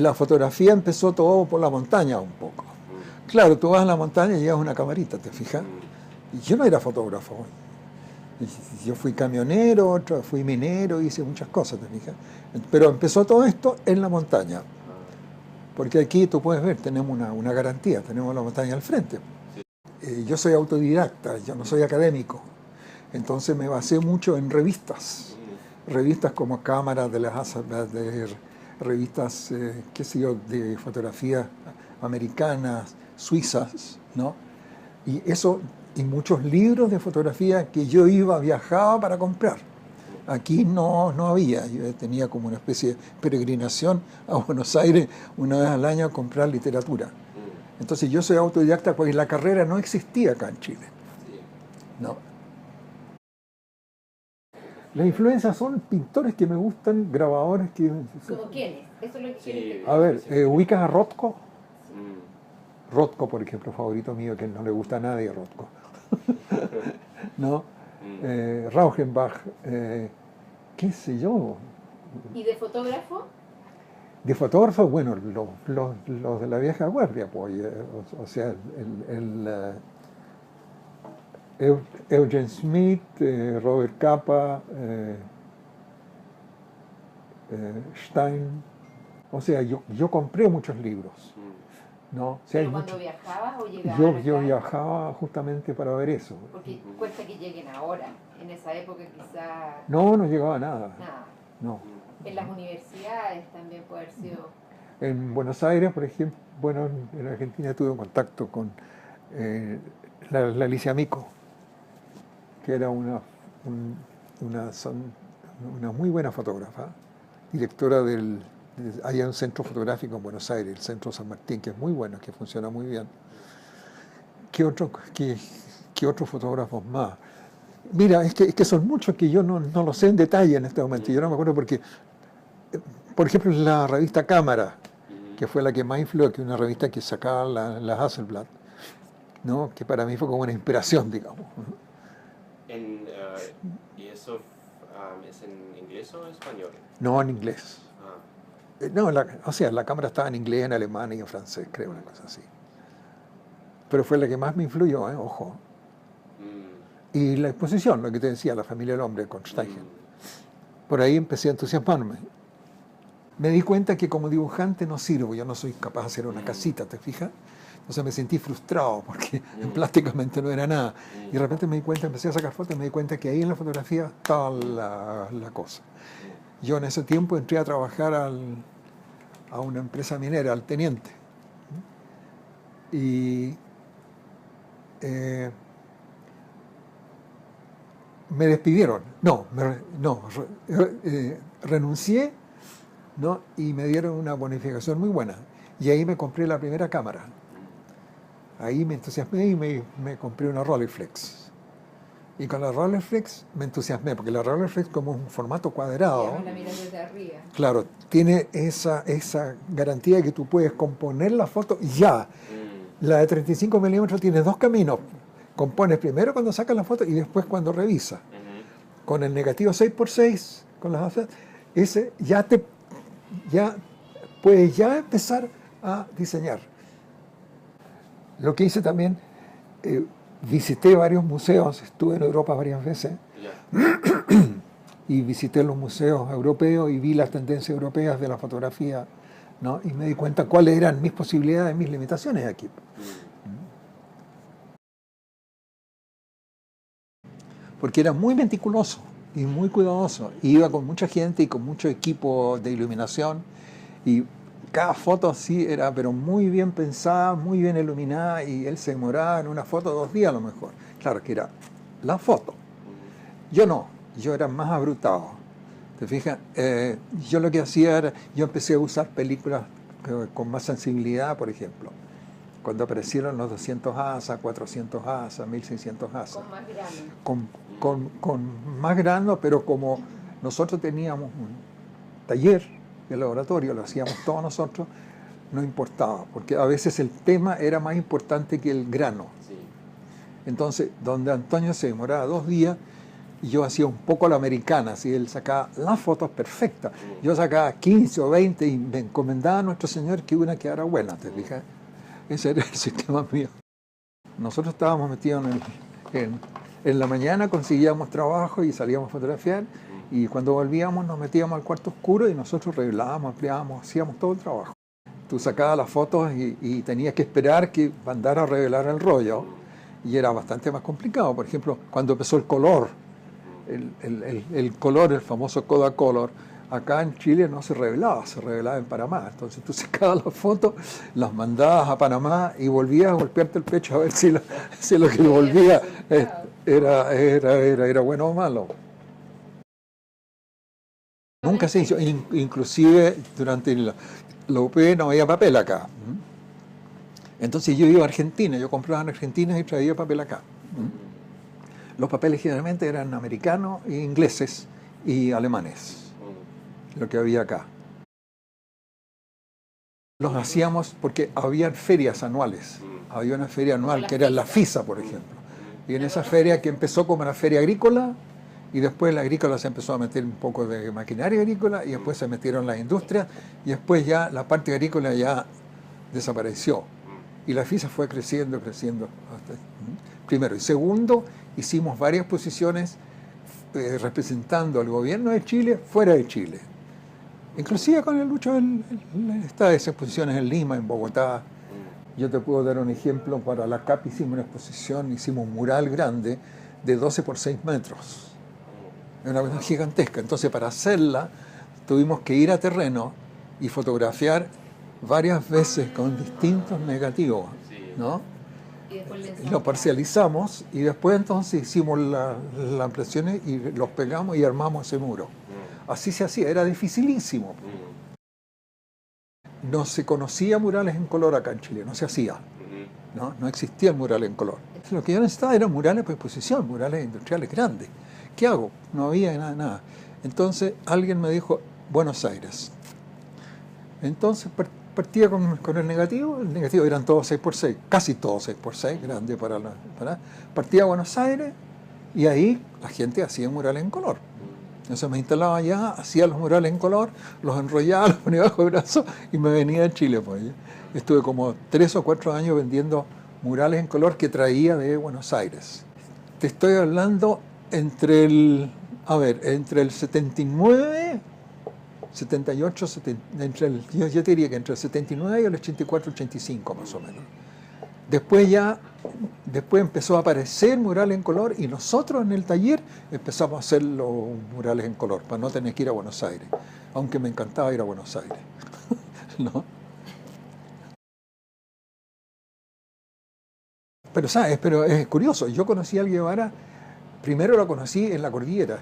la fotografía empezó todo por la montaña un poco. Claro, tú vas a la montaña y llevas una camarita, ¿te fijas? Y yo no era fotógrafo. Yo fui camionero, fui minero, hice muchas cosas, ¿te fijas? Pero empezó todo esto en la montaña. Porque aquí tú puedes ver, tenemos una garantía, tenemos la montaña al frente. Yo soy autodidacta, yo no soy académico. Entonces me basé mucho en revistas. Revistas como Cámara de las Hasselblad, de revistas, qué sé yo, de fotografías americanas, suizas, ¿no? Y eso, y muchos libros de fotografía que yo viajaba para comprar. Aquí no había, yo tenía como una especie de peregrinación a Buenos Aires una vez al año a comprar literatura. Entonces yo soy autodidacta porque la carrera no existía acá en Chile. No. Las influencias son pintores que me gustan, grabadores que... ¿Como quiénes? Eso es lo que Sí. A ver, ¿ubicas a Rothko? Rothko, por ejemplo, favorito mío, que no le gusta a nadie Rothko. ¿No? Rauschenbach, qué sé yo. ¿Y de fotógrafo? De fotógrafo, bueno, los de la vieja guardia, pues, o sea, Eugen Smith, Robert Capa, Stein. O sea, yo compré muchos libros. ¿No? O sea, ¿Pero cuando viajabas o llegabas yo acá? viajaba justamente para ver eso. Porque cuesta que lleguen ahora. En esa época quizás No llegaba nada. nada. No. En las universidades también puede haber sido... En Buenos Aires, por ejemplo, bueno, en Argentina tuve contacto con la Alicia Mico, que era una muy buena fotógrafa, directora hay un centro fotográfico en Buenos Aires, el Centro San Martín, que es muy bueno, que funciona muy bien. ¿Qué otros fotógrafos más? Mira, es que son muchos que yo no lo sé en detalle en este momento. Yo no me acuerdo porque, por ejemplo, la revista Cámara, que fue la que más influyó, que una revista que sacaba la Hasselblad, ¿no? Que para mí fue como una inspiración, digamos. ¿Y eso es en inglés o en español? No, en inglés. No, o sea, la cámara estaba en inglés, en alemán y en francés, creo, una cosa así. Pero fue la que más me influyó, ojo. Y la exposición, lo que te decía, La familia del hombre, con Steichen. Por ahí empecé a entusiasmarme. Me di cuenta que como dibujante no sirvo, yo no soy capaz de hacer una casita, ¿te fijas? Entonces me sentí frustrado porque plásticamente no era nada. Y de repente me di cuenta, empecé a sacar fotos y me di cuenta que ahí en la fotografía estaba la cosa. Yo en ese tiempo entré a trabajar a una empresa minera, al teniente. Y me despidieron. Renuncié, ¿no? Y me dieron una bonificación muy buena. Y ahí me compré la primera cámara. Ahí me entusiasmé y me compré una Rolleiflex. Y con la Rolleiflex me entusiasmé, porque la Rolleiflex, como es un formato cuadrado, la miras desde arriba. claro, tiene esa garantía de que tú puedes componer la foto ya. La de 35 milímetros tiene dos caminos. Compones primero cuando sacas la foto y después cuando revisas. Con el negativo 6x6, con las ese ya puedes empezar a diseñar. Lo que hice también, visité varios museos, estuve en Europa varias veces, y visité los museos europeos y vi las tendencias europeas de la fotografía, ¿no? Y me di cuenta cuáles eran mis posibilidades, mis limitaciones aquí. Porque era muy meticuloso y muy cuidadoso. Iba con mucha gente y con mucho equipo de iluminación, y cada foto así era, pero muy bien pensada, muy bien iluminada, y él se demoraba en una foto 2 días a lo mejor. Claro que era la foto. Yo no, yo era más abrutado. ¿Te fijas? Yo lo que hacía era, yo empecé a usar películas con más sensibilidad, por ejemplo. Cuando aparecieron los 200 ASA, 400 ASA, 1600 ASA. Con más grano. Con más grano, pero como nosotros teníamos un taller de laboratorio, lo hacíamos todos nosotros, no importaba, porque a veces el tema era más importante que el grano. Entonces, donde Antonio se demoraba 2 días, y yo hacía un poco a la americana, así él sacaba las fotos perfectas. Yo sacaba 15 o 20 y me encomendaba a nuestro Señor que una quedara buena, ¿te fijas? Ese era el sistema mío. Nosotros estábamos metidos en la mañana, conseguíamos trabajo y salíamos a fotografiar, y cuando volvíamos nos metíamos al cuarto oscuro y nosotros revelábamos, ampliábamos, hacíamos todo el trabajo. Tú sacabas las fotos y tenías que esperar que mandara a revelar el rollo, y era bastante más complicado. Por ejemplo, cuando empezó el color, el color, el famoso Kodacolor, acá en Chile no se revelaba en Panamá. Entonces tú sacabas las fotos, las mandabas a Panamá y volvías a golpearte el pecho a ver si lo que volvía era bueno o malo. Nunca se hizo, inclusive durante la UP no había papel acá. Entonces yo iba a Argentina, yo compraba en Argentina y traía papel acá. Los papeles generalmente eran americanos, ingleses y alemanes, lo que había acá. Los hacíamos porque había ferias anuales. Había una feria anual que era la FISA, por ejemplo. Y en esa feria, que empezó como una feria agrícola, y después la agrícola se empezó a meter un poco de maquinaria agrícola, y después se metieron las industrias, y después ya la parte agrícola ya desapareció. Y la FISA fue creciendo. Primero. Y segundo, hicimos varias exposiciones representando al gobierno de Chile fuera de Chile. Inclusive con el Lucho, estas exposiciones en Lima, en Bogotá. Yo te puedo dar un ejemplo. Para la CAP hicimos una exposición, hicimos un mural grande de 12 por 6 metros. Es una cosa gigantesca. Entonces, para hacerla, tuvimos que ir a terreno y fotografiar varias veces con distintos negativos, ¿no? Y lo parcializamos y después entonces hicimos las impresiones y los pegamos y armamos ese muro. Así se hacía, era dificilísimo. No se conocía murales en color acá en Chile, no se hacía. No existía el mural en color. Lo que yo necesitaba eran murales por exposición, murales industriales grandes. ¿Qué hago? No había nada. Entonces alguien me dijo, Buenos Aires. Entonces partía con el negativo eran todos 6x6, casi todos 6x6, grande para partía a Buenos Aires y ahí la gente hacía murales en color. Entonces me instalaba allá, hacía los murales en color, los enrollaba, los ponía bajo el brazo y me venía a Chile. Pues. Estuve como 3 o 4 años vendiendo murales en color que traía de Buenos Aires. Te estoy hablando entre el 79... 78, yo te diría que entre el 79 y el 84, 85 más o menos. Después empezó a aparecer mural en color y nosotros en el taller empezamos a hacer los murales en color para no tener que ir a Buenos Aires, aunque me encantaba ir a Buenos Aires. ¿No? Pero es curioso, yo conocí al Guevara, primero lo conocí en la cordillera,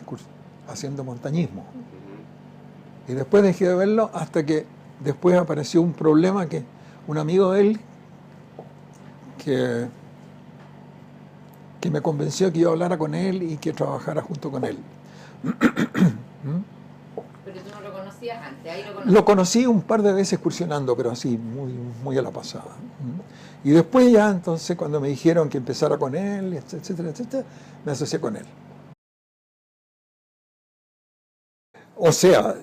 haciendo montañismo. Y después dejé de verlo hasta que después apareció un problema que un amigo de él que me convenció que yo hablara con él y que trabajara junto con él. Pero tú no lo conocías antes, ahí lo conocí un par de veces excursionando, pero así, muy, muy a la pasada. Y después ya, entonces, cuando me dijeron que empezara con él, etcétera, me asocié con él. O sea,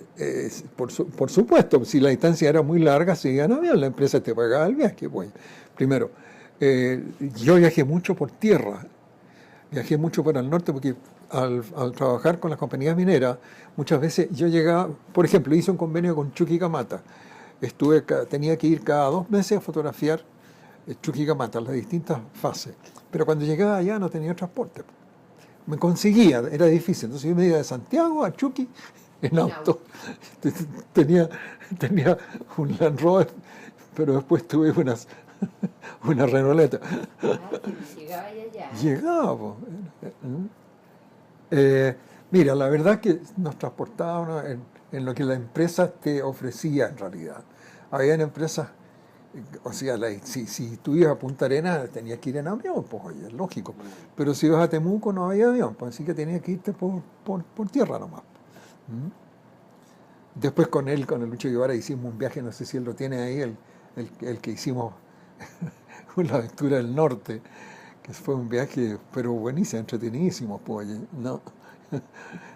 por supuesto, si la distancia era muy larga, se iban a avión, la empresa te pagaba el viaje. Pues. Primero, yo viajé mucho por tierra, viajé mucho para el norte, porque al trabajar con las compañías mineras, muchas veces yo llegaba, por ejemplo, hice un convenio con Chuquicamata. Tenía que ir cada 2 meses a fotografiar Chuquicamata, las distintas fases. Pero cuando llegaba allá no tenía transporte. Me conseguía, era difícil. Entonces yo me iba de Santiago a Chuqui en auto. Tenía un Land Rover, pero después tuve una Renoleta. Llegaba allá. Llegaba. Mira, la verdad es que nos transportábamos en lo que la empresa te ofrecía en realidad. Habían empresas, o sea, si tú ibas a Punta Arenas tenías que ir en avión, pues oye, es lógico. Pero si ibas a Temuco no había avión, pues así que tenías que irte por tierra nomás. Después con el Lucho Guevara hicimos un viaje, no sé si él lo tiene ahí, el que hicimos la aventura del norte, que fue un viaje, pero buenísimo, entretenidísimo, pues, ¿no?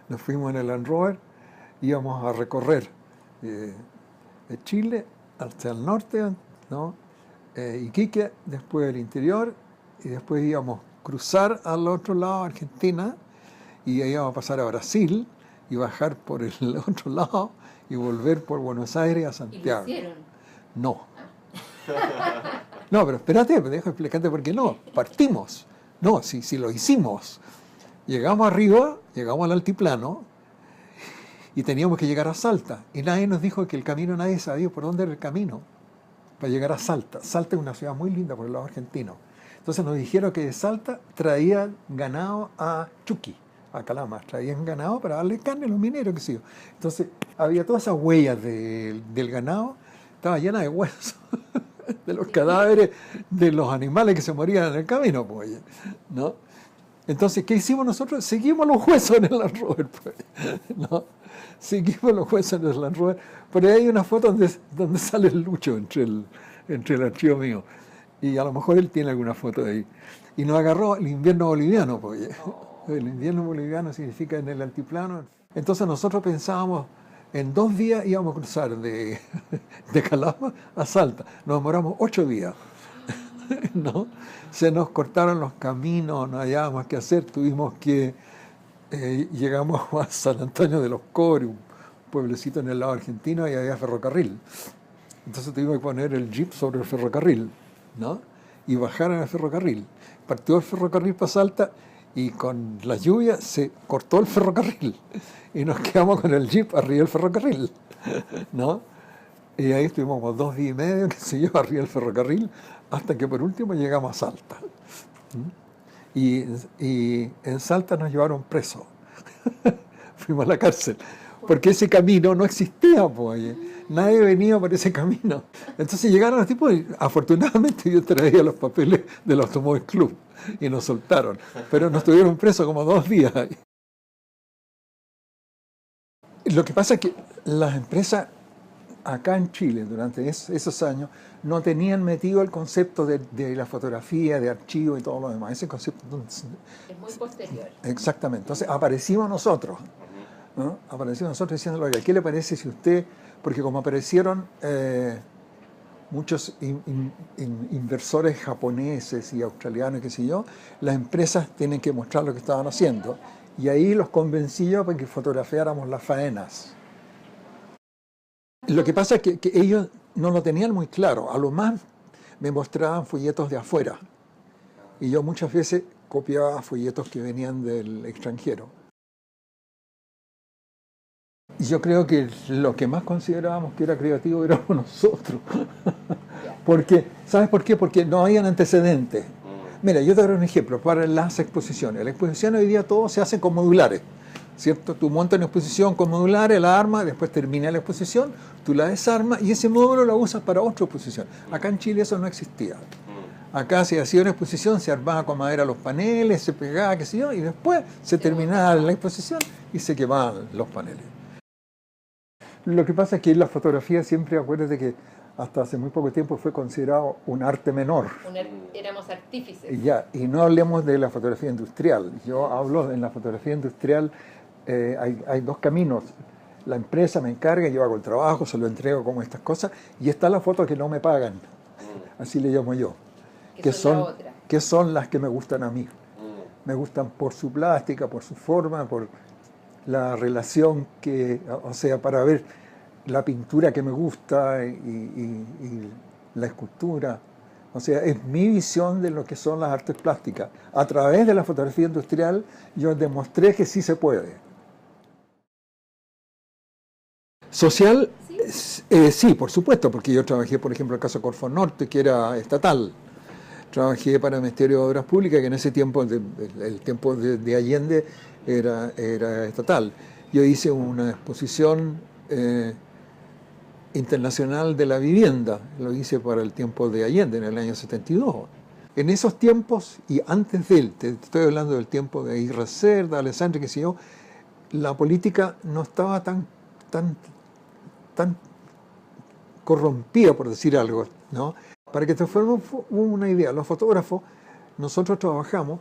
Nos fuimos en el Land Rover, íbamos a recorrer de Chile hacia el norte, ¿no? Iquique, después el interior, y después íbamos a cruzar al otro lado, Argentina, y ahí íbamos a pasar a Brasil, y bajar por el otro lado, y volver por Buenos Aires a Santiago. ¿Y lo hicieron? No. No, pero espérate, me dejo explicarte por qué no. Partimos. No, si lo hicimos. Llegamos arriba, llegamos al altiplano, y teníamos que llegar a Salta. Y nadie nos dijo que el camino, nadie sabía por dónde era el camino para llegar a Salta. Salta es una ciudad muy linda por el lado argentino. Entonces nos dijeron que de Salta traían ganado a Chuqui, a Calama. Traían ganado para darle carne a los mineros, qué sé yo. Entonces había todas esas huellas del ganado, estaba llena de huesos, de los cadáveres de los animales que se morían en el camino, pues, ¿no? Entonces, ¿qué hicimos nosotros? Seguimos los huesos en el Land Rover, pues, ¿no? Seguimos los huesos en el Land Rover. Por ahí hay una foto donde sale el Lucho entre el archivo mío. Y a lo mejor él tiene alguna foto de ahí. Y nos agarró el invierno boliviano, pues. El invierno boliviano significa en el altiplano. Entonces nosotros pensábamos, en 2 días íbamos a cruzar de Calama a Salta. Nos demoramos 8 días. ¿No? Se nos cortaron los caminos, no hallábamos qué hacer, tuvimos que llegamos a San Antonio de los Cobres, un pueblecito en el lado argentino, y había ferrocarril. Entonces tuvimos que poner el jeep sobre el ferrocarril, ¿no? Y bajar en el ferrocarril. Partió el ferrocarril para Salta y con la lluvia se cortó el ferrocarril y nos quedamos con el jeep arriba del ferrocarril, ¿no? Y ahí estuvimos como 2 días y medio, que se lleva arriba el ferrocarril, hasta que por último llegamos a Salta. Y en Salta nos llevaron presos. Fuimos a la cárcel. Porque ese camino no existía, pues. Nadie venía por ese camino. Entonces llegaron los tipos y afortunadamente yo traía los papeles del Automóvil Club y nos soltaron. Pero nos tuvieron presos como 2 días. Lo que pasa es que las empresas acá en Chile, durante esos años, no tenían metido el concepto de la fotografía, de archivo y todo lo demás. Ese concepto es muy posterior. Exactamente. Entonces aparecimos nosotros, ¿no? Aparecimos nosotros diciendo, oiga, ¿qué le parece si usted, porque como aparecieron muchos inversores japoneses y australianos, qué sé yo, las empresas tienen que mostrar lo que estaban haciendo. Y ahí los convencí yo para que fotografiáramos las faenas. Lo que pasa es que ellos no lo tenían muy claro. A lo más me mostraban folletos de afuera. Y yo muchas veces copiaba folletos que venían del extranjero. Y yo creo que lo que más considerábamos que era creativo éramos nosotros. Porque, ¿sabes por qué? Porque no habían antecedentes. Mira, yo te daré un ejemplo para las exposiciones. Las exposiciones hoy día todo se hacen con modulares, ¿cierto? Tú montas una exposición con modulares, la armas, después termina la exposición, tú la desarmas y ese módulo lo usas para otra exposición. Acá en Chile eso no existía. Acá se hacía una exposición, se armaba con madera los paneles, se pegaba, qué sé yo, y después se terminaba la exposición y se quemaban los paneles. Lo que pasa es que la fotografía siempre, acuérdate que hasta hace muy poco tiempo fue considerado un arte menor. Éramos artífices. Ya, y no hablemos de la fotografía industrial. Yo hablo en la fotografía industrial, hay 2 caminos. La empresa me encarga, yo hago el trabajo, se lo entrego como estas cosas, y está la foto que no me pagan, así le llamo yo, que son las que me gustan a mí. Me gustan por su plástica, por su forma, por la relación que, o sea, para ver la pintura que me gusta y la escultura. O sea, es mi visión de lo que son las artes plásticas. A través de la fotografía industrial yo demostré que sí se puede. Social, sí, por supuesto, porque yo trabajé, por ejemplo, en el caso de Corfo Norte, que era estatal. Trabajé para el Ministerio de Obras Públicas, que en ese tiempo, el tiempo de Allende, era estatal. Yo hice una exposición internacional de la vivienda, lo hice para el tiempo de Allende, en el año 72. En esos tiempos, y antes de él, te estoy hablando del tiempo de Aguirre Cerda, Alessandri, que sé yo, la política no estaba tan corrompida, por decir algo, ¿no? Para que te fuera una idea, los fotógrafos, nosotros trabajamos,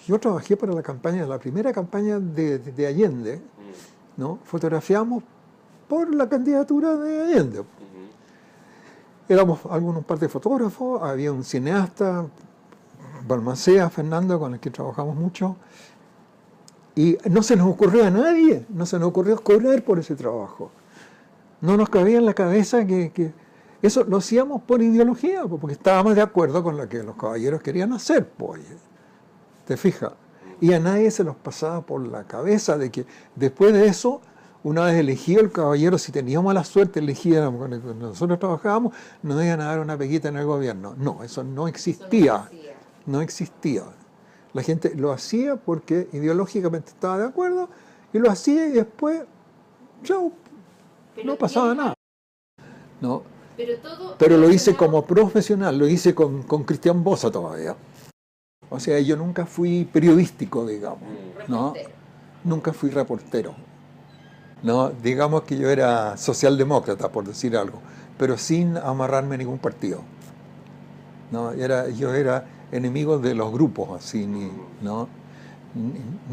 Yo trabajé para la primera campaña de Allende, ¿no? Fotografiamos por la candidatura de Allende. Éramos un par de fotógrafos, había un cineasta, Balmaceda, Fernando, con el que trabajamos mucho, y no se nos ocurrió a nadie, no se nos ocurrió cobrar por ese trabajo. No nos cabía en la cabeza que eso lo hacíamos por ideología, porque estábamos de acuerdo con lo que los caballeros querían hacer, pues. ¿Te fijas? Y a nadie se nos pasaba por la cabeza de que después de eso, una vez elegido el caballero, si teníamos la suerte elegiéramos, cuando nosotros trabajábamos, nos iban a dar una peguita en el gobierno. No, eso no existía. No existía. La gente lo hacía porque ideológicamente estaba de acuerdo, y lo hacía y después, chao, no pasaba nada. ¿No? Pero lo hice como profesional, lo hice con Cristian Bosa todavía. O sea, yo nunca fui periodístico, digamos, ¿no? Nunca fui reportero. No, digamos que yo era socialdemócrata, por decir algo, pero sin amarrarme a ningún partido. No, yo era enemigo de los grupos, así, ¿no?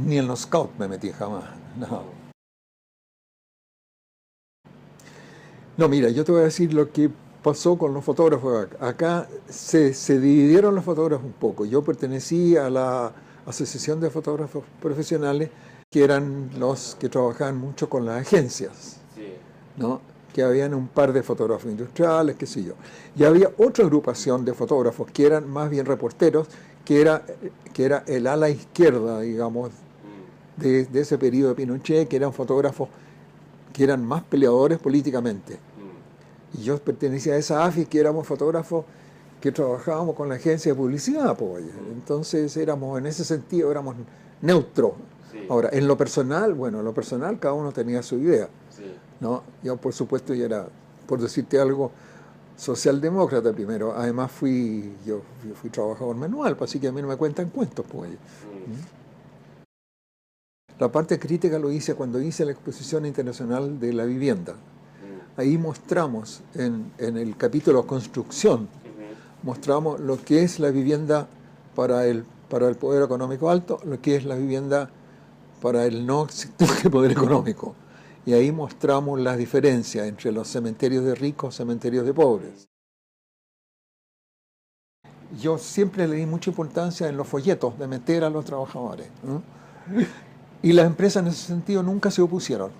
Ni en los scouts me metí jamás. No, mira, yo te voy a decir lo que pasó con los fotógrafos. Acá se dividieron los fotógrafos un poco. Yo pertenecí a la Asociación de Fotógrafos Profesionales, que eran los que trabajaban mucho con las agencias, ¿no? Que habían un par de fotógrafos industriales, qué sé yo. Y había otra agrupación de fotógrafos que eran más bien reporteros, que era el ala izquierda, digamos, de ese periodo de Pinochet, que eran fotógrafos que eran más peleadores políticamente. Y yo pertenecía a esa AFI, que éramos fotógrafos que trabajábamos con la agencia de publicidad, pues. Entonces en ese sentido éramos neutros. Ahora, en lo personal, cada uno tenía su idea, ¿no? Yo, por supuesto, yo era, por decirte algo, socialdemócrata primero. Además, yo fui trabajador manual, así que a mí no me cuentan cuentos, pues. La parte crítica lo hice cuando hice la Exposición Internacional de la Vivienda. Ahí mostramos, en el capítulo Construcción, mostramos lo que es la vivienda para el poder económico alto, lo que es la vivienda para el no existente poder económico. Y ahí mostramos las diferencias entre los cementerios de ricos y cementerios de pobres. Yo siempre le di mucha importancia en los folletos de meter a los trabajadores, ¿no? Y las empresas en ese sentido nunca se opusieron.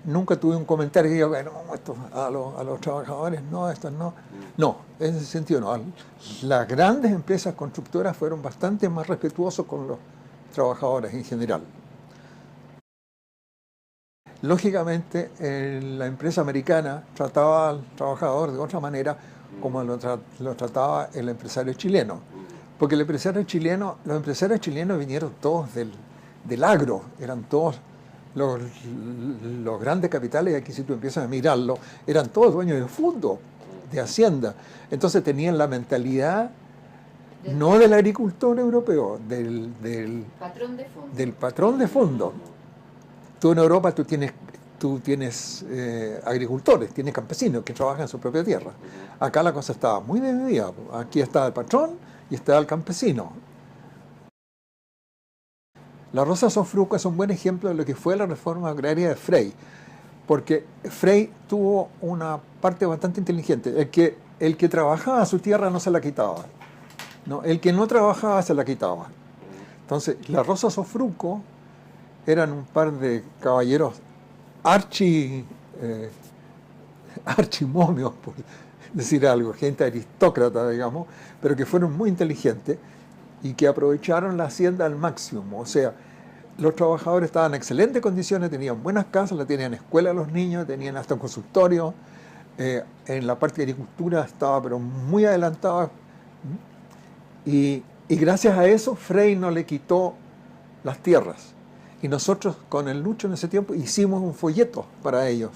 Nunca tuve un comentario que diga, bueno, esto a los trabajadores no, estos no. No, en ese sentido no. Las grandes empresas constructoras fueron bastante más respetuosos con los trabajadores en general. Lógicamente, la empresa americana trataba al trabajador de otra manera como lo trataba el empresario chileno. Porque los empresarios chilenos vinieron todos del agro, eran todos los grandes capitales, y aquí si tú empiezas a mirarlo, eran todos dueños de fondo, de hacienda. Entonces tenían la mentalidad no del agricultor europeo, del patrón de fondo. Tú en Europa tú tienes agricultores, tienes campesinos que trabajan en su propia tierra. Acá la cosa estaba muy dividida. Aquí estaba el patrón y estaba el campesino. La Rosa Sofruco es un buen ejemplo de lo que fue la reforma agraria de Frei, porque Frei tuvo una parte bastante inteligente. El que trabajaba su tierra no se la quitaba, ¿no? El que no trabajaba se la quitaba. Entonces, la Rosa Sofruco eran un par de caballeros archimomios, por decir algo, gente aristócrata, digamos, pero que fueron muy inteligentes y que aprovecharon la hacienda al máximo. O sea, los trabajadores estaban en excelentes condiciones, tenían buenas casas, le tenían escuela a los niños, tenían hasta un consultorio. En la parte de agricultura estaba pero muy adelantada. Y gracias a eso, Frei no le quitó las tierras. Y nosotros, con el Lucho en ese tiempo, hicimos un folleto para ellos,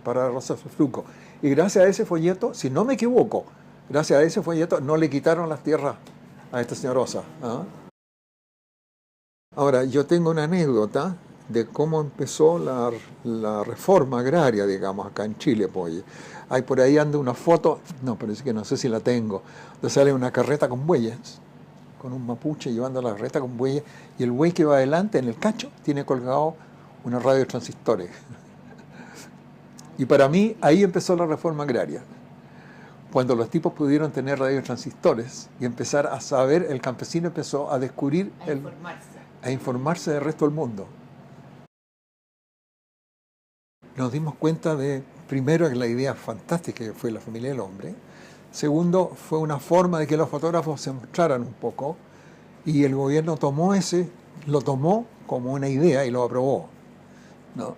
para Rosa Sofruco. Y gracias a ese folleto, si no me equivoco, gracias a ese folleto no le quitaron las tierras a esta señora Rosa. ¿Ah? Ahora, yo tengo una anécdota de cómo empezó la reforma agraria, digamos, acá en Chile, pues. Hay por ahí anda una foto, no, parece que no sé si la tengo, donde sale una carreta con bueyes, con un mapuche llevando la carreta con bueyes, y el buey que va adelante en el cacho tiene colgado una radio de transistores. Y para mí ahí empezó la reforma agraria. Cuando los tipos pudieron tener radiotransistores y empezar a saber, el campesino empezó a descubrir, a informarse del resto del mundo. Nos dimos cuenta de, primero, que la idea fantástica que fue la familia del hombre. Segundo, fue una forma de que los fotógrafos se mostraran un poco, y el gobierno lo tomó como una idea y lo aprobó, ¿no?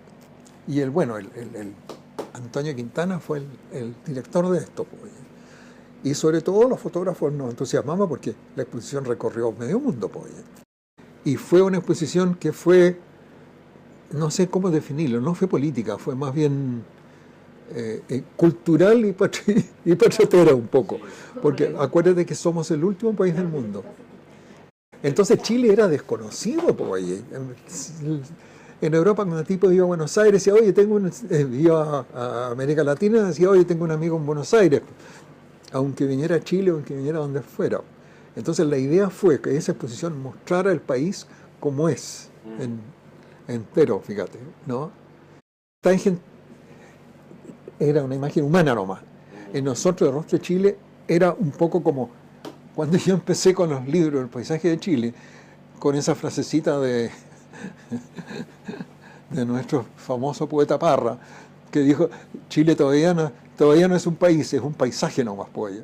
Y el Antonio Quintana fue el director de esto, pues. Y sobre todo los fotógrafos nos entusiasmamos porque la exposición recorrió medio mundo, pues. Y fue una exposición que fue, no sé cómo definirlo, no fue política, fue más bien cultural y patriotera un poco, porque acuérdate que somos el último país del mundo. Entonces Chile era desconocido, pues. En Europa, cuando el tipo iba a Buenos Aires, decía, oye, iba a América Latina, decía, oye, tengo un amigo en Buenos Aires, aunque viniera a Chile o aunque viniera donde fuera. Entonces la idea fue que esa exposición mostrara el país como es, entero, fíjate, ¿no? Era una imagen humana nomás. En nosotros, el rostro de Chile era un poco como cuando yo empecé con los libros del paisaje de Chile, con esa frasecita de nuestro famoso poeta Parra, que dijo, Chile todavía no es un país, es un paisaje nomás, pues.